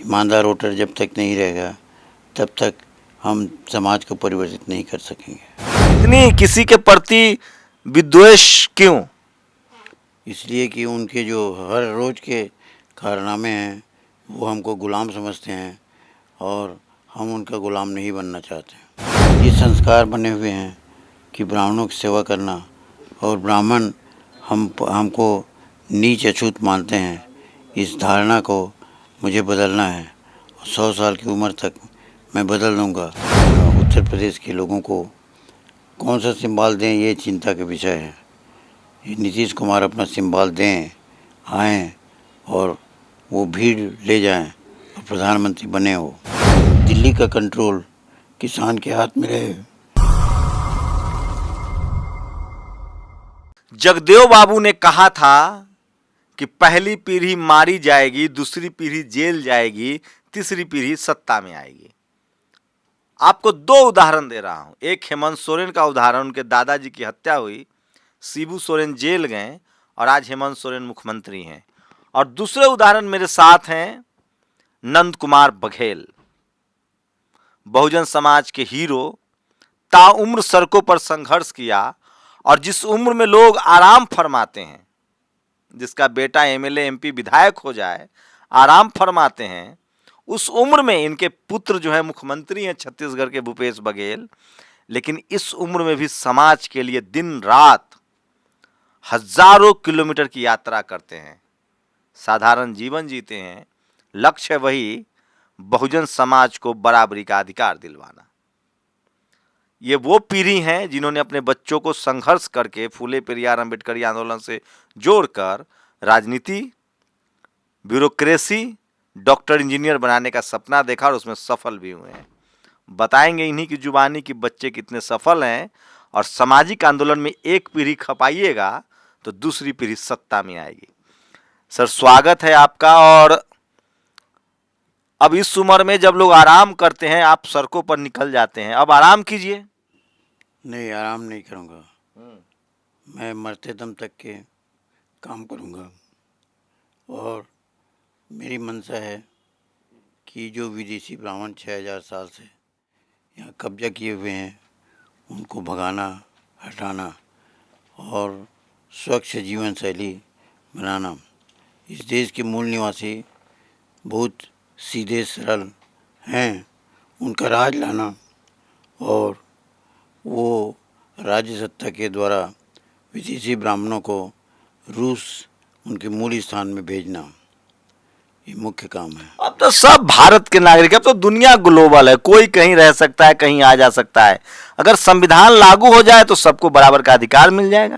ईमानदार वोटर जब तक नहीं रहेगा तब तक हम समाज को परिवर्तित नहीं कर सकेंगे। इतनी किसी के प्रति विद्वेष क्यों? इसलिए कि उनके जो हर रोज़ के कारनामे हैं वो हमको गुलाम समझते हैं और हम उनका गुलाम नहीं बनना चाहते। ये संस्कार बने हुए हैं कि ब्राह्मणों की सेवा करना और ब्राह्मण हमको नीच अछूत मानते हैं, इस धारणा को मुझे बदलना है और 100 साल की उम्र तक मैं बदल दूंगा। उत्तर प्रदेश के लोगों को कौन सा सिंबल दें ये चिंता का विषय है। ये नीतीश कुमार अपना सिंबल दें, आएँ और वो भीड़ ले जाएं और प्रधानमंत्री बने हो। दिल्ली का कंट्रोल किसान के हाथ में रहे। जगदेव बाबू ने कहा था कि पहली पीढ़ी मारी जाएगी, दूसरी पीढ़ी जेल जाएगी, तीसरी पीढ़ी सत्ता में आएगी। आपको दो उदाहरण दे रहा हूं। एक हेमंत सोरेन का उदाहरण, उनके दादाजी की हत्या हुई, शिबू सोरेन जेल गए और आज हेमंत सोरेन मुख्यमंत्री हैं। और दूसरे उदाहरण मेरे साथ हैं नंद कुमार बघेल, बहुजन समाज के हीरो, ताउम्र सड़कों पर संघर्ष किया और जिस उम्र में लोग आराम फरमाते हैं, जिसका बेटा एमएलए एमपी विधायक हो जाए, आराम फरमाते हैं, उस उम्र में इनके पुत्र जो है मुख्यमंत्री हैं छत्तीसगढ़ के भूपेश बघेल। लेकिन इस उम्र में भी समाज के लिए दिन रात हजारों किलोमीटर की यात्रा करते हैं, साधारण जीवन जीते हैं। लक्ष्य वही, बहुजन समाज को बराबरी का अधिकार दिलवाना। ये वो पीढ़ी हैं जिन्होंने अपने बच्चों को संघर्ष करके फूले पेरियार अंबेडकरी आंदोलन से जोड़कर राजनीति, ब्यूरोक्रेसी, डॉक्टर, इंजीनियर बनाने का सपना देखा और उसमें सफल भी हुए हैं। बताएंगे इन्हीं की जुबानी कि बच्चे कितने सफल हैं। और सामाजिक आंदोलन में एक पीढ़ी खपाइएगा तो दूसरी पीढ़ी सत्ता में आएगी। सर, स्वागत है आपका। और अब इस उम्र में जब लोग आराम करते हैं, आप सड़कों पर निकल जाते हैं, अब आराम कीजिए। नहीं, आराम नहीं करूँगा। मैं मरते दम तक के काम करूँगा और मेरी मंशा है कि जो विदेशी ब्राह्मण 6000 साल से यहाँ कब्जा किए हुए हैं उनको भगाना, हटाना और स्वच्छ जीवन शैली बनाना। इस देश के मूल निवासी बहुत सीधे सरल हैं, उनका राज लाना और वो राज्य सत्ता के द्वारा विदेशी ब्राह्मणों को रूस उनके मूल स्थान में भेजना, ये मुख्य काम है। अब तो सब भारत के नागरिक, अब तो दुनिया ग्लोबल है, कोई कहीं रह सकता है, कहीं आ जा सकता है। अगर संविधान लागू हो जाए तो सबको बराबर का अधिकार मिल जाएगा।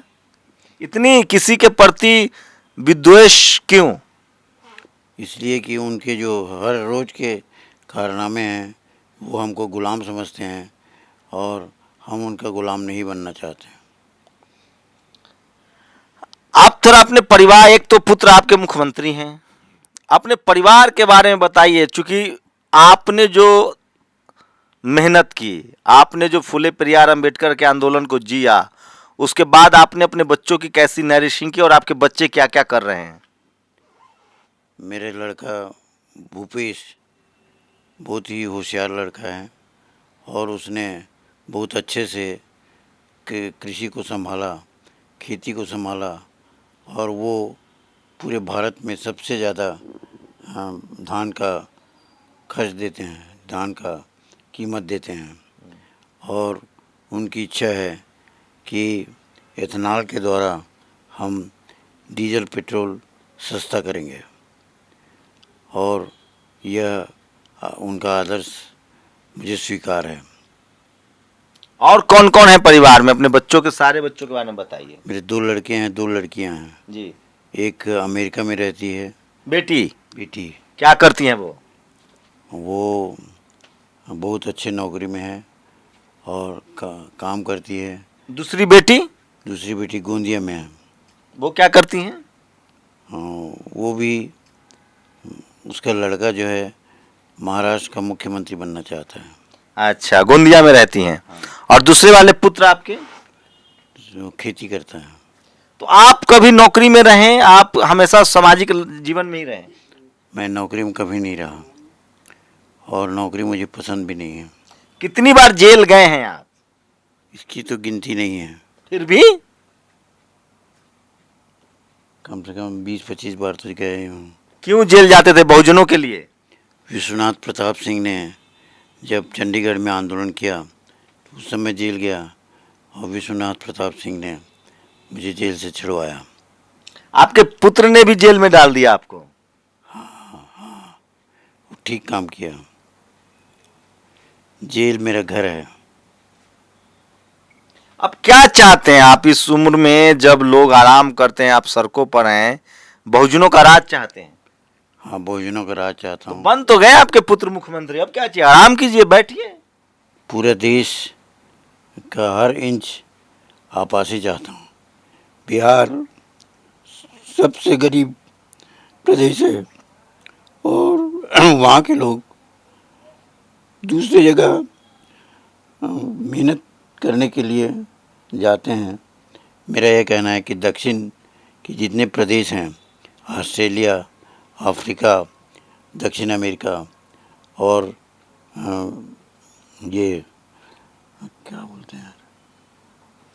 इतनी किसी के प्रति विद्वेष क्यों? इसलिए कि उनके जो हर रोज़ के कारनामे हैं वो हमको गुलाम समझते हैं और हम उनका गुलाम नहीं बनना चाहते। आप थोड़ा अपने परिवार, एक तो पुत्र आपके मुख्यमंत्री हैं, अपने परिवार के बारे में बताइए। चूंकि आपने जो मेहनत की, आपने जो फूले पेरियार अंबेडकर के आंदोलन को जिया, उसके बाद आपने अपने बच्चों की कैसी नरिशिंग की और आपके बच्चे क्या क्या कर रहे हैं? मेरे लड़का भूपेश बहुत ही होशियार लड़का है और उसने बहुत अच्छे से कृषि को संभाला, खेती को संभाला और वो पूरे भारत में सबसे ज़्यादा धान का खर्च देते हैं, धान का कीमत देते हैं। और उनकी इच्छा है कि एथेनॉल के द्वारा हम डीजल पेट्रोल सस्ता करेंगे और यह उनका आदर्श मुझे स्वीकार है। और कौन कौन है परिवार में? अपने बच्चों के, सारे बच्चों के बारे में बताइए। मेरे 2 लड़के हैं, 2 लड़कियां हैं जी। एक अमेरिका में रहती है। बेटी बेटी क्या करती हैं? वो बहुत अच्छे नौकरी में है और काम करती है। दूसरी बेटी? दूसरी बेटी गोंदिया में है। वो क्या करती हैं? वो भी, उसका लड़का जो है महाराष्ट्र का मुख्यमंत्री बनना चाहता है। अच्छा, गोंदिया में रहती हैं। और दूसरे वाले पुत्र आपके? जो खेती करता है। तो आप कभी नौकरी में रहें, आप हमेशा सामाजिक जीवन में ही रहें? मैं नौकरी में कभी नहीं रहा। और नौकरी मुझे पसंद भी नहीं है। कितनी बार जेल गए हैं आप? इसकी तो गिनती नहीं है, फिर भी कम से कम 20-25 बार तो गए हूँ। क्यों जेल जाते थे? बहुजनों के लिए? विश्वनाथ प्रताप सिंह ने जब चंडीगढ़ में आंदोलन किया तो उस समय जेल गया, और विश्वनाथ प्रताप सिंह ने मुझे जेल से छुड़वाया। आपके पुत्र ने भी जेल में डाल दिया आपको? ठीक काम किया। जेल मेरा घर है। अब क्या चाहते हैं आप इस उम्र में, जब लोग आराम करते हैं, आप सड़कों पर हैं, बहुजनों का राज चाहते हैं? हाँ, बहुजनों का राज चाहता तो हूँ। बन तो गए आपके पुत्र मुख्यमंत्री, अब क्या चाहिए? आराम कीजिए, बैठिए। पूरे देश का हर इंच आपासी चाहता हूँ। बिहार सबसे गरीब प्रदेश है, और वहाँ के लोग दूसरी जगह मेहनत करने के लिए जाते हैं। मेरा यह कहना है कि दक्षिण के जितने प्रदेश हैं, ऑस्ट्रेलिया, अफ्रीका, दक्षिण अमेरिका और ये क्या बोलते हैं,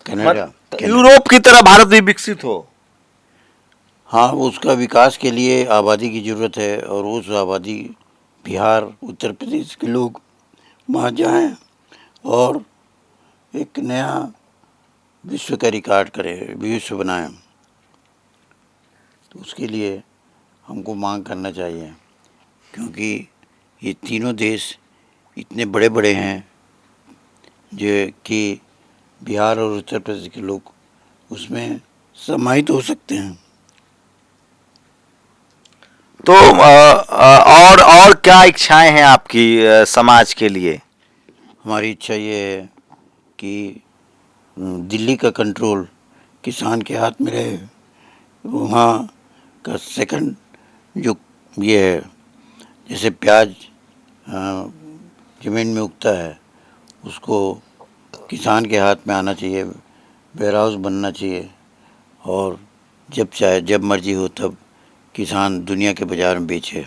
कनाडा, यूरोप की तरह भारत भी विकसित हो। हाँ, उसका विकास के लिए आबादी की ज़रूरत है, और उस आबादी बिहार, उत्तर प्रदेश के लोग वहाँ जाएँ और एक नया विश्व का रिकॉर्ड करें, विश्व बनाएं। तो उसके लिए हमको मांग करना चाहिए, क्योंकि ये तीनों देश इतने बड़े बड़े हैं जो कि बिहार और उत्तर प्रदेश के लोग उसमें समाहित हो सकते हैं। तो और क्या इच्छाएं हैं आपकी समाज के लिए? हमारी इच्छा ये है कि दिल्ली का कंट्रोल किसान के हाथ में रहे। वहाँ का सेकंड जो ये है, जैसे प्याज ज़मीन में उगता है, उसको किसान के हाथ में आना चाहिए, वेयर हाउस बनना चाहिए, और जब चाहे जब मर्जी हो तब किसान दुनिया के बाज़ार में बेचे।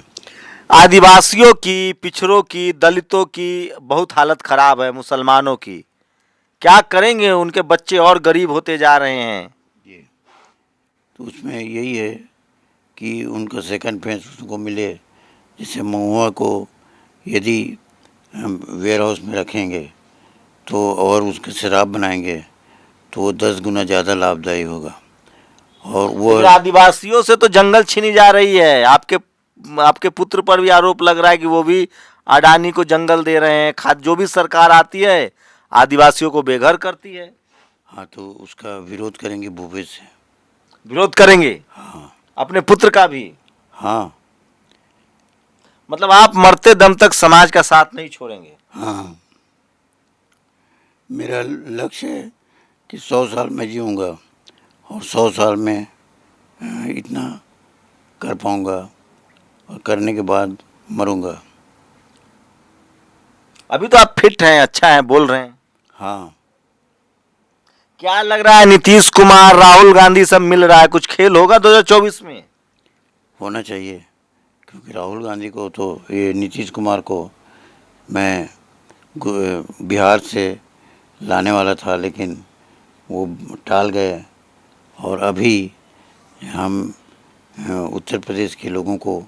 आदिवासियों की, पिछड़ों की, दलितों की बहुत हालत खराब है, मुसलमानों की। क्या करेंगे? उनके बच्चे और गरीब होते जा रहे हैं। जी, तो उसमें यही है कि उनका सेकंड फेस उनको मिले। जैसे महुआ को यदि हम वेयर हाउस में रखेंगे तो, और उसके शराब बनाएंगे तो वो 10 गुना ज़्यादा लाभदायी होगा। और वो लेकिन आदिवासियों से तो जंगल छीनी जा रही है। आपके पुत्र पर भी आरोप लग रहा है कि वो भी अडानी को जंगल दे रहे हैं। खाद जो भी सरकार आती है आदिवासियों को बेघर करती है। हाँ, तो उसका विरोध करेंगे भूपेश से। विरोध करेंगे? हाँ। अपने पुत्र का भी? हाँ। मतलब आप मरते दम तक समाज का साथ नहीं छोड़ेंगे? हाँ, मेरा लक्ष्य है कि 100 साल मैं जीऊँगा, और 100 साल में इतना कर पाऊँगा, और करने के बाद मरूँगा। अभी तो आप फिट हैं, अच्छा है, बोल रहे हैं। हाँ। क्या लग रहा है, नीतीश कुमार, राहुल गांधी सब मिल रहा है, कुछ खेल होगा 2024 में? होना चाहिए, क्योंकि राहुल गांधी को तो, ये नीतीश कुमार को मैं बिहार से लाने वाला था, लेकिन वो टाल गए, और अभी हम उत्तर प्रदेश के लोगों को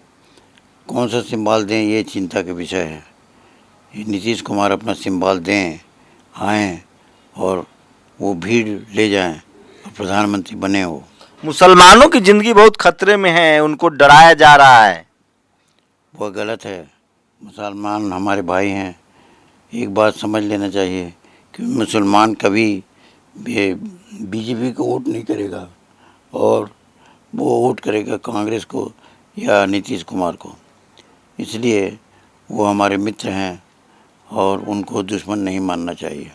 कौन सा सिंबल दें, ये चिंता का विषय है। ये नीतीश कुमार अपना सिंबल दें, आएँ और वो भीड़ ले जाएं और प्रधानमंत्री बने। वो मुसलमानों की जिंदगी बहुत खतरे में है, उनको डराया जा रहा है। वह गलत है। मुसलमान हमारे भाई हैं। एक बात समझ लेना चाहिए कि मुसलमान कभी बीजेपी को वोट नहीं करेगा, और वो वोट करेगा कांग्रेस को या नीतीश कुमार को। इसलिए वो हमारे मित्र हैं, और उनको दुश्मन नहीं मानना चाहिए।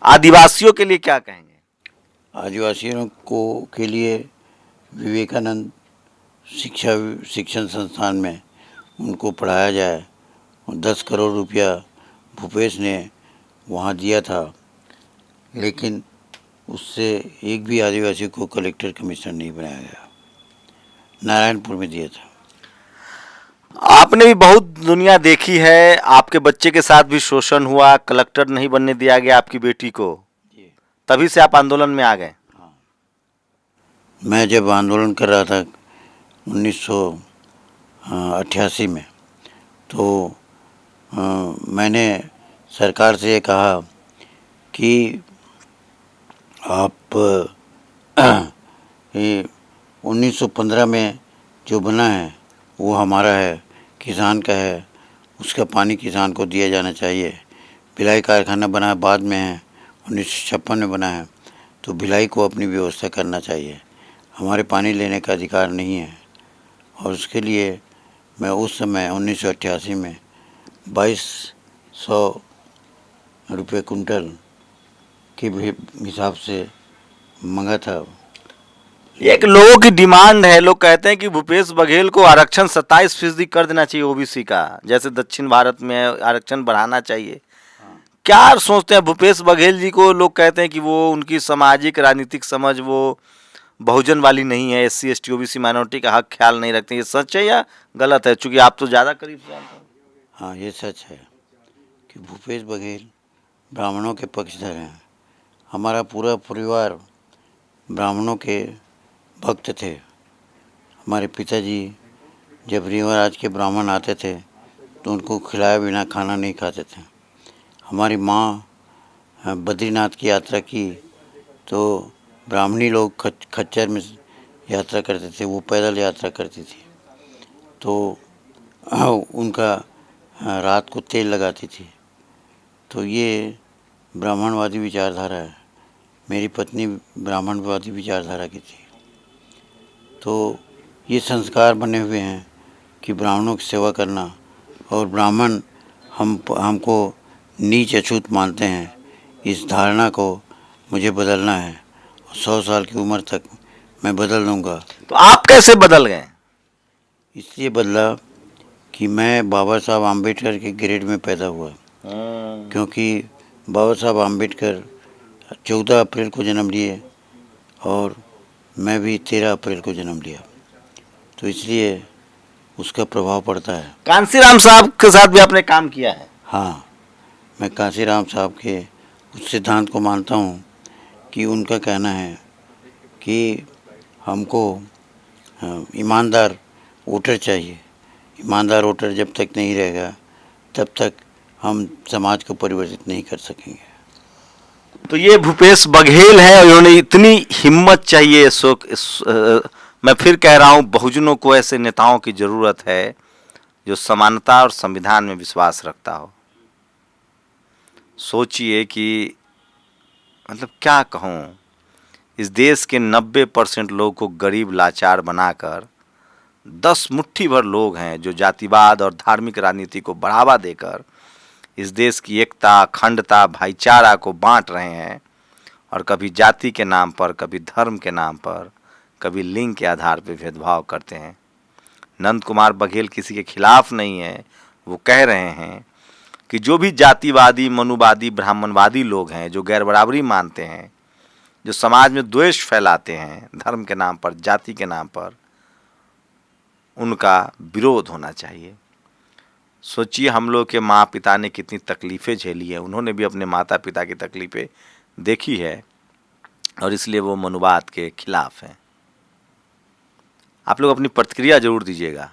आदिवासियों के लिए क्या कहेंगे? आदिवासियों को के लिए विवेकानंद शिक्षण संस्थान में उनको पढ़ाया जाए। 10 करोड़ रुपया भूपेश ने वहाँ दिया था, लेकिन उससे एक भी आदिवासी को कलेक्टर कमिश्नर नहीं बनाया गया। नारायणपुर में दिया था। आपने भी बहुत दुनिया देखी है, आपके बच्चे के साथ भी शोषण हुआ, कलेक्टर नहीं बनने दिया गया आपकी बेटी को, तभी से आप आंदोलन में आ गए। मैं जब आंदोलन कर रहा था 1988 में, तो मैंने सरकार से ये कहा कि आप ये 1915 में जो बना है वो हमारा है, किसान का है, उसका पानी किसान को दिया जाना चाहिए। भिलाई कारखाना बना बाद में है, 1956 में बना है, तो भिलाई को अपनी व्यवस्था करना चाहिए, हमारे पानी लेने का अधिकार नहीं है। और उसके लिए मैं उस समय 1988 में 2200 रुपये कुंटल के हिसाब से मंगा था। एक लोगों की डिमांड है, लोग कहते हैं कि भूपेश बघेल को आरक्षण 27% कर देना चाहिए ओबीसी का, जैसे दक्षिण भारत में आरक्षण बढ़ाना चाहिए। क्या सोचते हैं भूपेश बघेल जी को? लोग कहते हैं कि वो उनकी सामाजिक राजनीतिक समझ वो बहुजन वाली नहीं है, SC ST OBC माइनॉरिटी का हक ख्याल नहीं रखते। ये सच है या गलत है? चूंकि आप तो ज़्यादा करीब से जानते हैं। हाँ, ये सच है कि भूपेश बघेल ब्राह्मणों के पक्षधर हैं। हमारा पूरा परिवार ब्राह्मणों के भक्त थे। हमारे पिताजी जब रीवाराज के ब्राह्मण आते थे तो उनको खिलाए बिना खाना नहीं खाते थे। हमारी माँ बद्रीनाथ की यात्रा की तो ब्राह्मणी लोग खच्चर में यात्रा करते थे, वो पैदल यात्रा करती थी, तो उनका रात को तेल लगाती थी। तो ये ब्राह्मणवादी विचारधारा है। मेरी पत्नी ब्राह्मणवादी विचारधारा की थी। तो ये संस्कार बने हुए हैं कि ब्राह्मणों की सेवा करना, और ब्राह्मण हमको नीच अछूत मानते हैं, इस धारणा को मुझे बदलना है। 100 साल की उम्र तक मैं बदल दूंगा। तो आप कैसे बदल गए? इसलिए बदला कि मैं बाबा साहब आम्बेडकर के ग्रेड में पैदा हुआ, क्योंकि बाबा साहब आम्बेडकर 14 अप्रैल को जन्म लिए और मैं भी 13 अप्रैल को जन्म लिया, तो इसलिए उसका प्रभाव पड़ता है। कांसीराम साहब के साथ भी आपने काम किया है? हाँ, मैं कांसीराम साहब के उस सिद्धांत को मानता हूँ कि उनका कहना है कि हमको ईमानदार वोटर चाहिए। ईमानदार वोटर जब तक नहीं रहेगा तब तक हम समाज को परिवर्तित नहीं कर सकेंगे। तो ये भूपेश बघेल है, उन्होंने इतनी हिम्मत चाहिए। मैं फिर कह रहा हूँ, बहुजनों को ऐसे नेताओं की जरूरत है जो समानता और संविधान में विश्वास रखता हो। सोचिए कि मतलब क्या कहूँ, इस देश के 90% लोग को गरीब लाचार बनाकर 10 मुट्ठी भर लोग हैं जो जातिवाद और धार्मिक राजनीति को बढ़ावा देकर इस देश की एकता, अखंडता, भाईचारा को बांट रहे हैं, और कभी जाति के नाम पर, कभी धर्म के नाम पर, कभी लिंग के आधार पर भेदभाव करते हैं। नंद कुमार बघेल किसी के खिलाफ नहीं है। वो कह रहे हैं कि जो भी जातिवादी, मनुवादी, ब्राह्मणवादी लोग हैं, जो गैर बराबरी मानते हैं, जो समाज में द्वेष फैलाते हैं धर्म के नाम पर, जाति के नाम पर, उनका विरोध होना चाहिए। सोचिए, हम लोग के माँ पिता ने कितनी तकलीफ़ें झेली हैं, उन्होंने भी अपने माता पिता की तकलीफ़ें देखी है, और इसलिए वो मनुवाद के खिलाफ हैं। आप लोग अपनी प्रतिक्रिया जरूर दीजिएगा।